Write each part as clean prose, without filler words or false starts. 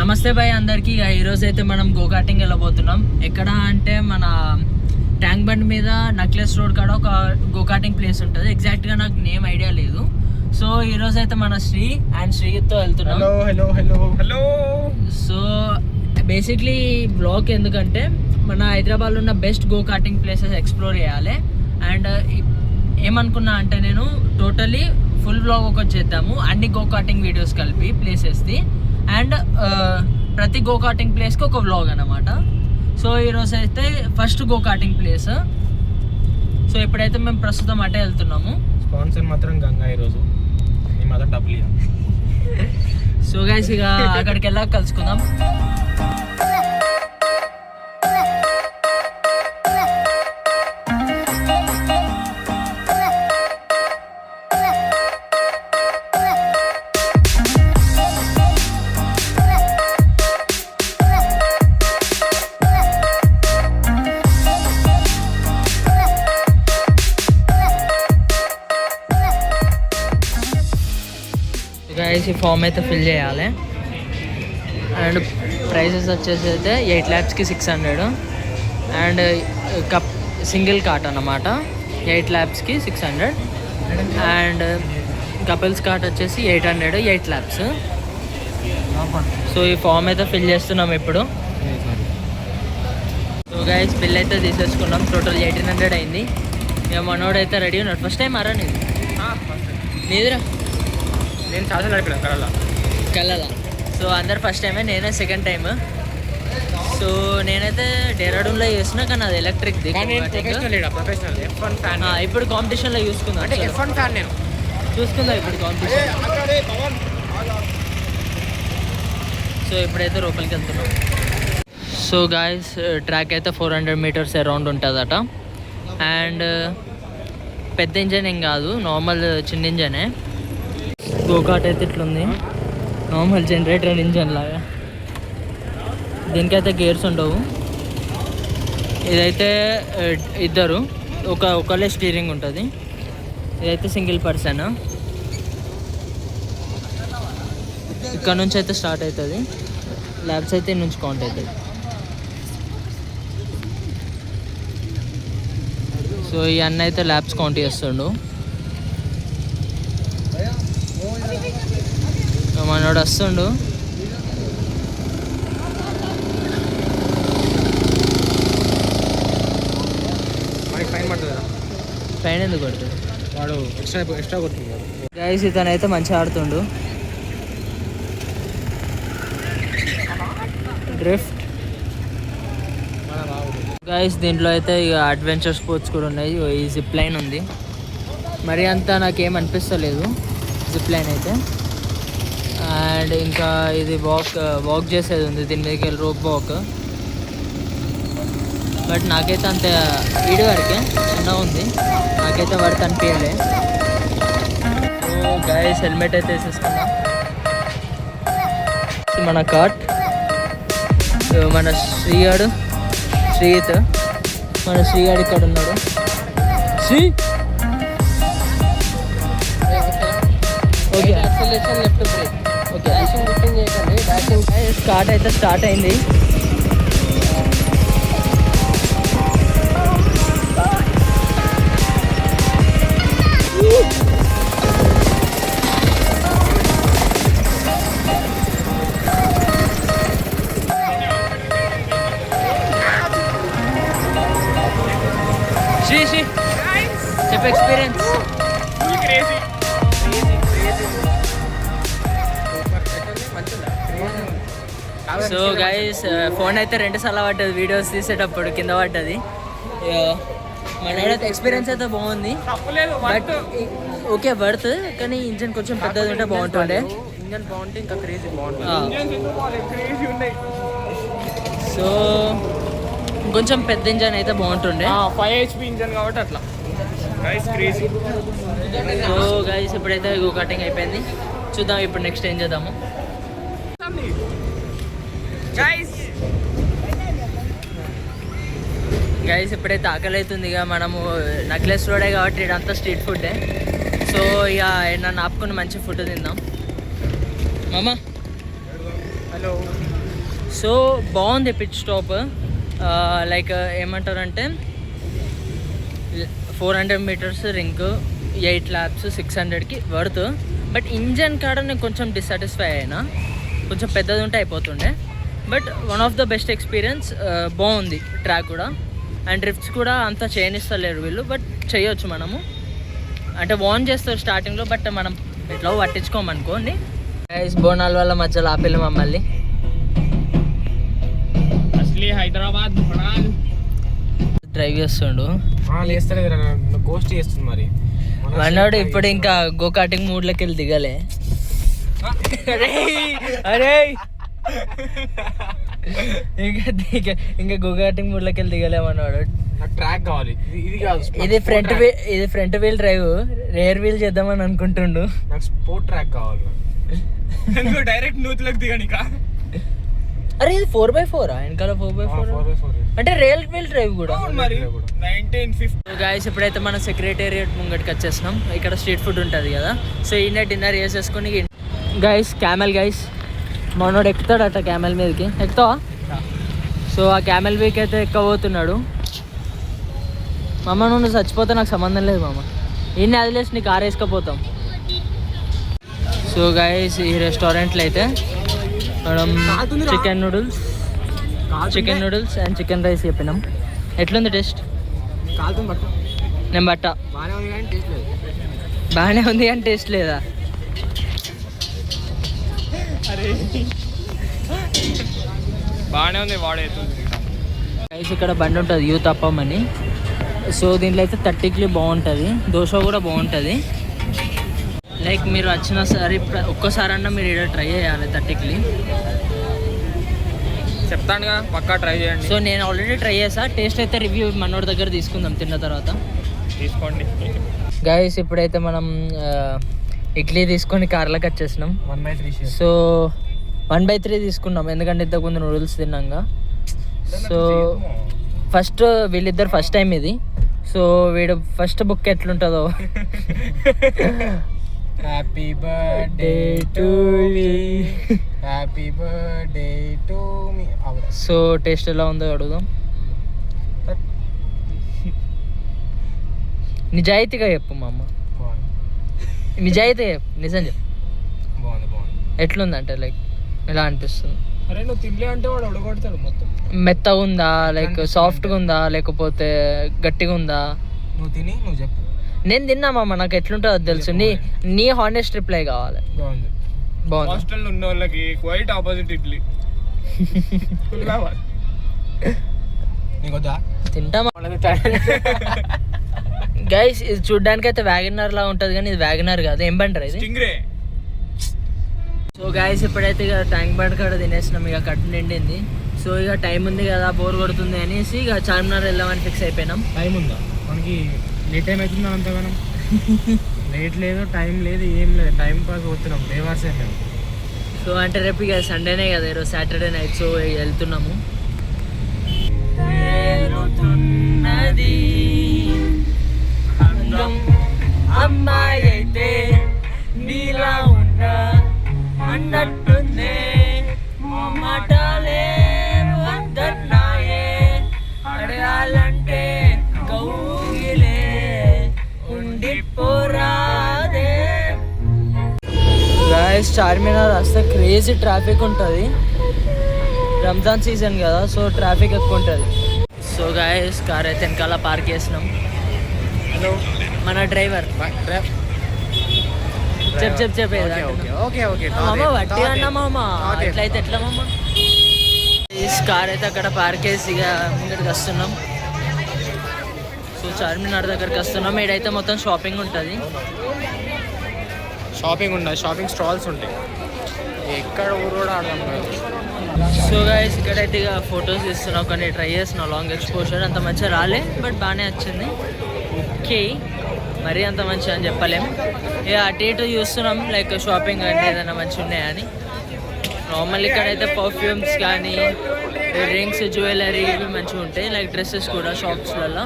నమస్తే బాయ్ అందరికీ. ఈరోజు అయితే మనం గోకాటింగ్ వెళ్ళబోతున్నాం. ఎక్కడ అంటే మన ట్యాంక్ బండ్ మీద నక్లెస్ రోడ్ కాడ ఒక గోకాటింగ్ ప్లేస్ ఉంటుంది. ఎగ్జాక్ట్గా నాకు నేమ్ ఐడియా లేదు. సో ఈరోజు అయితే మన శ్రీతో వెళ్తున్నాం. హలో. సో బేసిక్లీ బ్లాగ్ ఎందుకంటే మన హైదరాబాద్లో ఉన్న బెస్ట్ గోకాటింగ్ ప్లేసెస్ ఎక్స్ప్లోర్ చేయాలి. అండ్ ఏమనుకున్నా అంటే నేను టోటలీ ఫుల్ బ్లాగ్ ఒకటి చేద్దాము, అన్ని గోకాటింగ్ వీడియోస్ కలిపి ప్లేసెస్ది. అండ్ ప్రతి గోకాటింగ్ ప్లేస్కి ఒక వ్లాగ్ అన్నమాట. సో ఈరోజు అయితే ఫస్ట్ గోకాటింగ్ ప్లేస్. సో ఇప్పుడైతే మేము ప్రస్తుతం అటే వెళ్తున్నాము. స్పాన్సర్ మాత్రం గంగా ఈరోజు మాత్రం డబ్బులు. సో గైస్ ఇక అక్కడికి వెళ్ళాక కలుసుకుందాం. గైస్ ఈ ఫామ్ అయితే ఫిల్ చేయాలి. అండ్ ప్రైసెస్ వచ్చేసి అయితే 8 lakhsకి 600. అండ్ కప్ సింగిల్ కార్ట్ అన్నమాట 8 lakhsకి 600. అండ్ కపుల్స్ కార్ట్ వచ్చేసి 800, 8 lakhs. సో ఈ ఫామ్ అయితే ఫిల్ చేస్తున్నాం ఇప్పుడు. సో గైస్ బిల్ అయితే తీసేసుకున్నాం. టోటల్ 1800 అయింది. ఇక మనోడు అయితే రెడీ ఉన్నాడు. ఫస్ట్ టైం అరా నీదిరా? నేను చాలా నడిపిన కళ్ళలా. సో అందరు ఫస్ట్ టైమే, నేనే సెకండ్ టైమ్. సో నేనైతే డెరాడూన్లో చేస్తున్నా, కానీ అది ఎలక్ట్రిక్ది. ఇప్పుడు కాంపిటీషన్లో చూసుకుందాం. చూసుకుందాం ఇప్పుడు కాంపిటీషన్. సో ఇప్పుడైతే లోపలికి వెళ్తున్నాం. సో గాయస్ ట్రాక్ అయితే 400 meters అరౌండ్ ఉంటుందట. అండ్ పెద్ద ఇంజన్ ఏం కాదు, నార్మల్ చిన్న ఇంజనే. గోకాట్ అయితే ఇట్లుంది, నార్మల్ జనరేటర్ ఇంజన్ లాగా. దీనికైతే గేర్స్ ఉండవు. ఇదైతే ఇద్దరు ఒకళ్ళే స్టీరింగ్ ఉంటుంది. ఇదైతే సింగిల్ పర్సన్. ఇక్కడ నుంచి అయితే స్టార్ట్ అవుతుంది. ల్యాబ్స్ అయితే నుంచి కౌంట్ అవుతుంది. సో ఈ అన్న అయితే ల్యాబ్స్ కౌంట్ చేస్తుండు. మనోడు వస్తుండు. ఫైన్ ఎందుకు కొడుతుంది వాడు? ఎక్స్ట్రా కొడుతుంది. గైస్ ఇతనైతే మంచిగా ఆడుతుండు డ్రిఫ్ట్. గైస్ దీంట్లో అయితే ఇక అడ్వెంచర్ స్పోర్ట్స్ కూడా ఉన్నాయి. ఈ జిప్ లైన్ ఉంది. మరి అంతా నాకేం అనిపిస్తలేదు జిప్ లైన్ అయితే. అండ్ ఇంకా ఇది వాక్ చేసేది ఉంది, దీని మీదకి వెళ్ళి రోప్ వాక్. బట్ నాకైతే అంత ఈడు వరకే చిన్నగా ఉంది, నాకైతే వర్త్ అనిపించలే. సో గైస్ హెల్మెట్ అయితే వేసేసుకున్నాం. మన కార్ట్ మన శ్రీత్ ఇక్కడ ఉన్నాడు. Okay acceleration left break. Okay dashing booking చేయకండి. డాషింగ్ స్టార్ట్ అయితే స్టార్ట్ అయింది. శ్రీ చెప్పు ఎక్స్పీరియన్స్. సో గైస్ ఫోన్ అయితే 2 సార్లు పడ్డది వీడియోస్ తీసేటప్పుడు, కింద పడ్డది. మనైతే ఎక్స్పీరియన్స్ అయితే బాగుంది. బట్ ఓకే వర్త్, కానీ ఇంజన్ కొంచెం పెద్దది ఉంటే బాగుంటుండే. ఇంజన్ బాగుంటే ఇంకా క్రేజీ బాగుంటుంది. సో కొంచెం పెద్ద ఇంజన్ అయితే బాగుంటుండే. 5 HP ఇంజన్ కాబట్టి అట్లా క్రేజీ. సో గైస్ ఇప్పుడైతే గోకాటింగ్ అయిపోయింది. చూద్దాం ఇప్పుడు నెక్స్ట్ ఏం చేద్దాము. గైస్ ఇప్పుడైతే ఆకలి అవుతుంది. ఇక మనము నక్లెస్ రోడే కాబట్టి ఇదంతా స్ట్రీట్ ఫుడ్డే. సో ఇక నన్ను ఆపుకుని మంచి ఫుడ్ తిందాం. మామ హలో. సో బాగుంది పిచ్ స్టాప్. లైక్ ఏమంటారంటే 400 మీటర్స్ రింగ్, 8 ల్యాప్స్ 600కి వర్త్. బట్ ఇంజన్ కాడ నేను కొంచెం డిస్సాటిస్ఫై అయినా, కొంచెం పెద్దది ఉంటే అయిపోతుండే. But one of the best experience. బాగుంది ట్రాక్ కూడా. అండ్ డ్రిఫ్ట్స్ కూడా అంత చేయనిస్తలేరు వీళ్ళు, బట్ చేయొచ్చు మనము. అంటే వార్న్ చేస్తారు స్టార్టింగ్లో, బట్ మనం ఎట్లా పట్టించుకోమనుకోండి. బోనాల వల్ల మధ్యలో ఆపేళ్ళు మమ్మల్ని. అసలీ హైదరాబాద్ డ్రైవ్ చేస్తుండు గోస్ట్ చేస్తుంది మరి వన్నాడు. ఇప్పుడు ఇంకా గో కార్టింగ్ మూడ్లోకి వెళ్ళి దిగలే. అరే ఇంకా గో కార్టింగ్ మూడ్లోకి వెళ్ళి దిగలేమన్నాడు. ట్రాక్ కావాలి, ఇది కాదు. ఇది front wheel drive, rear wheel చేద్దామని అనుకుంటుండు. నాకు స్పోర్ట్ ట్రాక్ కావాలి. డైరెక్ట్ నూతులకు దిగనిక. అరే ఇది 4x4 వెనకాల 4x4 అంటే రేల్ వీల్ డ్రైవ్ కూడా. గైస్ ఇప్పుడైతే మనం సెక్రటేరియట్ ముంగటికి వచ్చేసినాం. ఇక్కడ స్ట్రీట్ ఫుడ్ ఉంటుంది కదా, సో ఈయన డిన్నర్ చేసేసుకుని. గైస్ క్యామెల్ గైస్ మనోడు ఎక్కుతాడట క్యామెల్ మీదకి. ఎక్కుతావా? సో ఆ క్యామెల్ వీక్ అయితే ఎక్కబోతున్నాడు. మామ నువ్వు చచ్చిపోతే నాకు సంబంధం లేదు మామ, ఈయన్ని అదిలేసి నీ కార్ వేసుకపోతాం. సో గైస్ ఈ రెస్టారెంట్లో అయితే మనం chicken noodles and chicken rice చెప్పినాం. ఎట్లుంది టేస్ట్? నేను బట్ట బాగానే ఉంది కానీ టేస్ట్ లేదా? బాగానే ఉంది వాడేస్తుంది. రైస్ ఇక్కడ బండి ఉంటుంది యూత్ అప్పం అని. సో దీంట్లో అయితే 30కి బాగుంటుంది, దోశ కూడా బాగుంటుంది. లైక్ మీరు వచ్చిన సరే ఒక్కసారన్నా మీరు ఇక్కడ ట్రై చేయాలి 30కి. చెప్తానుగా పక్కా ట్రై చేయండి. సో నేను ఆల్రెడీ ట్రై చేసా, టేస్ట్ అయితే రివ్యూ మనోడి దగ్గర తీసుకుందాం తిన్న తర్వాత. తీసుకోండి గైస్ ఇప్పుడైతే మనం ఇడ్లీ తీసుకొని కార్లోకి వచ్చేసినాం. 1/3. సో 1/3 తీసుకున్నాం ఎందుకంటే ఇంతకుముందు నూడిల్స్ తిన్నాగా. సో ఫస్ట్ వీళ్ళిద్దరు ఫస్ట్ టైం ఇది. సో వీడు ఫస్ట్ బుక్ ఎట్లుంటుందో. Happy birthday to me, happy birthday to me. So taste ఎలా ఉందో అడుగుదాం. నిజాయితీగా చెప్పు మా అమ్మ, నిజాయితీగా చెప్పు, నిజం చెప్పు. బాగుంది. ఎట్లుందంటే లైక్ ఎలా అనిపిస్తుంది? అరే నువ్వు తినలే అంటే వాడు ఉడగొడతాడు మొత్తం. మెత్తగా ఉందా, లైక్ సాఫ్ట్గా ఉందా, లేకపోతే గట్టిగా ఉందా? నువ్వు తిని నువ్వు చెప్పు. నేను తిన్నామమ్మ, నాకు ఎట్లుంటుందో తెలుసు. నీ హానెస్ట్ రిప్లై కావాలి. బాగుంది. హాస్టల్లో ఉన్న వాళ్ళకి క్వైట్ ఆపోజిట్ ఇడ్లీ. నీకొద్దా? తింటామా గైస్. ఇది చూడ్డానికి అయితే వ్యాగనర్ లా ఉంటుంది కానీ ఇది వ్యాగనర్ కాదు. ఏం బంటారు ఇది? స్టింగ్రే. సో గైస్ ఇప్పుడైతే ఇక ట్యాంక్ బండ్ కాడ తినేసినాం. ఇక కట్టు నిండింది. సో ఇక టైం ఉంది కదా, బోర్ కొడుతుంది అనేసి ఇక చార్మినార్ వెళ్దామని ఫిక్స్ అయిపోయినాం. టైం ఉందా మనకి? లేట్ టైం అవుతుంది అంతగానం. లేట్ లేదు, టైం లేదు, ఏం లేదు. టైం పాస్ పోతున్నాం, బేవాసే మేము. సో అంటే రేపు ఇక సండేనే కదా, ఈరోజు సాటర్డే నైట్. సో వెళ్తున్నాము. అమ్మాయి అయితే నీలా ఉన్నా అన్నట్టుందే, మాటలే వద్దన్నాయే, అడగాలంటే కౌగిలే ఉండిపోరాదే. గాయస్ చార్మినార్ వస్తే క్రేజీ ట్రాఫిక్ ఉంటుంది. రంజాన్ సీజన్ కదా, సో ట్రాఫిక్ ఎక్కువ ఉంటుంది. సో గాయస్ కార్ అయితే వెనకాల పార్క్ చేసినాం. హలో మన డ్రైవర్ చెప్పేది మామ వట్టి అన్నా మామ, ఎట్లయితే ఎట్లా మామ. ఈ కార్ అయితే అక్కడ పార్క్ చేసి ఇక ముందరికి వస్తున్నాం. సో చార్మినార్ దగ్గరికి వస్తున్నాం. ఈడైతే మొత్తం షాపింగ్ ఉంటుంది. షాపింగ్ స్టాల్స్ ఉంటాయి. ఎక్కడ ఊరు కూడా ఆడదాం కాదు. సో గైస్ ఇక్కడైతే ఇక ఫొటోస్ ఇస్తున్నాం, కానీ ట్రై చేస్తున్నాం. లాంగ్ ఎక్స్పోజర్ అంత మంచిగా రాలే, బట్ బాగానే వచ్చింది. ఓకే, మరీ అంత మంచిగా అని చెప్పలేం. ఇక అటు ఇటు చూస్తున్నాం లైక్ షాపింగ్ అంటే ఏదైనా మంచిగా ఉన్నాయని. నార్మల్ ఇక్కడైతే పర్ఫ్యూమ్స్ కానీ రింగ్స్, జ్యువెలరీ ఇవి మంచిగా ఉంటాయి. లైక్ డ్రెస్సెస్ కూడా షాప్స్లలో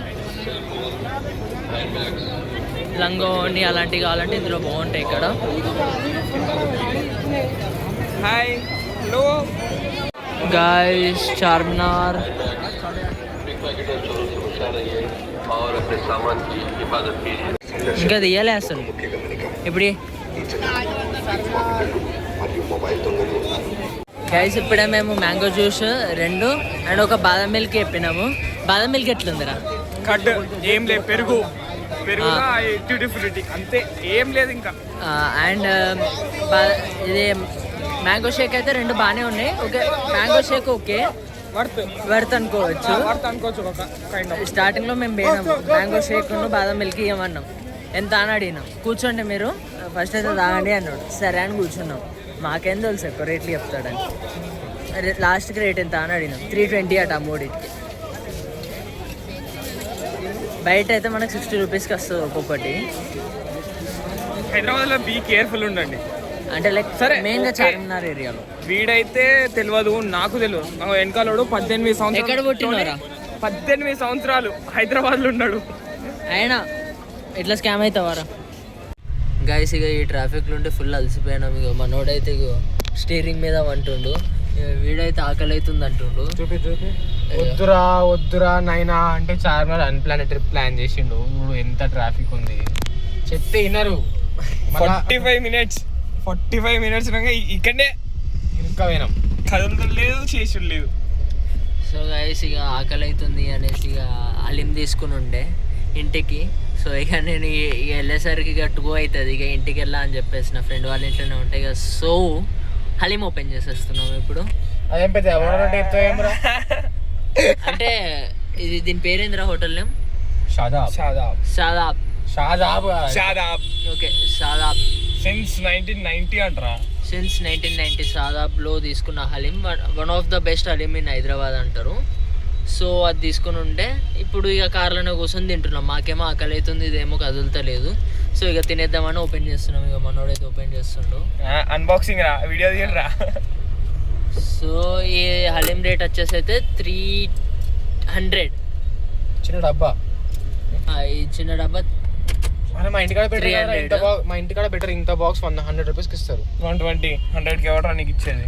లంగోని అలాంటివి కావాలంటే ఇందులో బాగుంటాయి ఇక్కడ. Hi, hello. गाइस चारमीनार ఇంకా తీయాలి అసలు ఇప్పుడు గైస్ ఇప్పుడే మేము మ్యాంగో జ్యూస్ 2 అండ్ ఒక బాదం మిల్క్ చెప్పినాము. బాదం మిల్క్ ఎట్లుందిరా? కట్ ఏం లేదు, పెరుగు అంతే, ఏం లేదు ఇంకా. అండ్ ఇది మ్యాంగో షేక్ అయితే 2 బాగానే ఉన్నాయి. Okay mango shake okay worth అనుకోవచ్చు. స్టార్టింగ్లో మేము పోయినాము మ్యాంగో షేక్ బాదం మిల్క్ ఇవ్వమన్నాం. ఎంత అని అడిగినాం. కూర్చోండి మీరు ఫస్ట్ అయితే తాగండి అన్నాడు. సరే అని కూర్చున్నాం. మాకేం తెలుసు ఎక్కువ రేట్లు చెప్తాడని. లాస్ట్కి రేట్ ఎంత అని అడిగినాం. 320 అట మూడింటికి. బయట అయితే మనకు 60 రూపీస్కి వస్తుంది ఒక్కొక్కటి. హైదరాబాద్లో బీ కేర్ఫుల్ ఉండండి. అంటే లైక్ సరే మెయిన్గా చార్మినార్ ఏరియాలో. వీడైతే తెలియదు, నాకు తెలియదు. వెనకాలోడు 18 సంవత్సరాలు. ఎక్కడ పుట్టినారా? 18 సంవత్సరాలు హైదరాబాద్లో ఉన్నాడు. అయినా ఎట్లా స్కామ్ అవుతావారా? గైస్ ఇక ఈ ట్రాఫిక్లో ఉంటే ఫుల్ అలసిపోయినాం. ఇక మనోడైతే ఇక స్టీరింగ్ మీద అంటుండు, వీడైతే ఆకలి అవుతుంది అంటుండు. వద్దురా నైనా అంటే చార్మినార్ అన్ప్లాన్ ట్రిప్ ప్లాన్ చేసిండు. ఎంత ట్రాఫిక్ ఉంది చెప్తే వినరు. 45 మినిట్స్ ఇక్కడనే ఇంకా పోయినాం, కదులు లేదు చేసి లేదు. సో గైస్ ఇక ఆకలి అవుతుంది అనేసి ఇక హలీం తీసుకుని ఉండే ఇంటికి. సో ఇక నేను ఇక వెళ్ళేసరికి ఇక 2 అవుతుంది. ఇక ఇంటికి వెళ్ళా అని చెప్పేసి నా ఫ్రెండ్ వాళ్ళ ఇంట్లోనే ఉంటాయి ఇక. సో హలీం ఓపెన్ చేసేస్తున్నాం ఇప్పుడు. అదేం పెద్ద అంటే ఇది దీని పేరేంద్రా hotel name? Shadab okay Shadab. Since 1990 అంటారా? సిన్స్ 1990 షాదాబ్లో తీసుకున్న haleem one of the best haleem in Hyderabad అంటారు. సో అది తీసుకుని ఉంటే ఇప్పుడు ఇక కార్లోనే కూర్చొని తింటున్నాం. మాకేమో ఆకలి అవుతుంది, ఇదేమో కదులుతలేదు. సో ఇక తినేద్దామని ఓపెన్ చేస్తున్నాం. ఇక మనోడైతే ఓపెన్ చేస్తుండు. అన్బాక్సింగ్ రా, వీడియో తీయండి రా. సో ఈ హలీం రేట్ వచ్చేసి అయితే 300. చిన్న డబ్బా. ఈ చిన్న డబ్బా మా ఇంటికాడ బెటర్ ఇంత బాక్స్ 100 రూపీస్కి ఇస్తారు. 120 100కి ఎవరు నీకు ఇచ్చేది?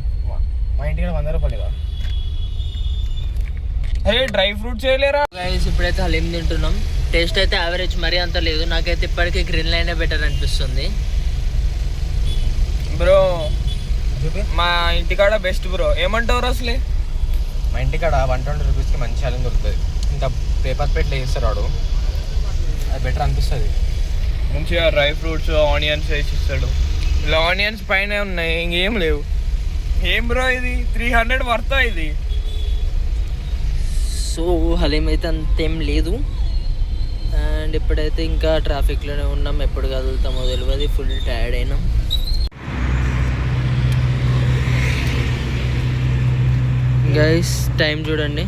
మా ఇంటికాడ 100 రూపాయలు. అరే డ్రై ఫ్రూట్ చేయలేరా? గైస్ ఇప్పుడైతే హలీం తింటున్నాం. టేస్ట్ అయితే యావరేజ్ మరీ అంత లేదు. నాకైతే ఇప్పటికీ గ్రీన్ లైనే బెటర్ అనిపిస్తుంది. బ్రో మా ఇంటికాడ బెస్ట్ బ్రో. ఏమంటారు అసలే? మా ఇంటికాడ 120 రూపీస్కి మంచి హలీం దొరుకుతుంది. ఇంత పేపర్ ప్లేట్లు వేస్తారు వాడు, అది బెటర్ అనిపిస్తుంది. మంచిగా డ్రై ఫ్రూట్స్ ఆనియన్స్ వేసి ఇస్తాడు. ఇలా ఆనియన్స్ పైన ఉన్నాయి, ఇంకేం లేవు. ఏం బ్రో ఇది 300 వర్తా ఇది? సో హలీం అయితే అంతేం లేదు. అండ్ ఇప్పుడైతే ఇంకా ట్రాఫిక్లోనే ఉన్నాం. ఎప్పుడు కదులుతామో తెలియదు, ఫుల్ టైర్డ్ అయినాం. గైస్ టైం చూడండి.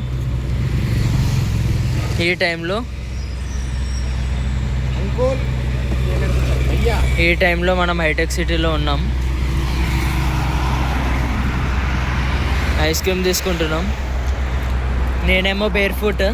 ఈ టైంలో మనం హైటెక్ సిటీలో ఉన్నాం. ఐస్ క్రీమ్ తీసుకుంటున్నాం. నేనేమో బేర్ ఫుట్,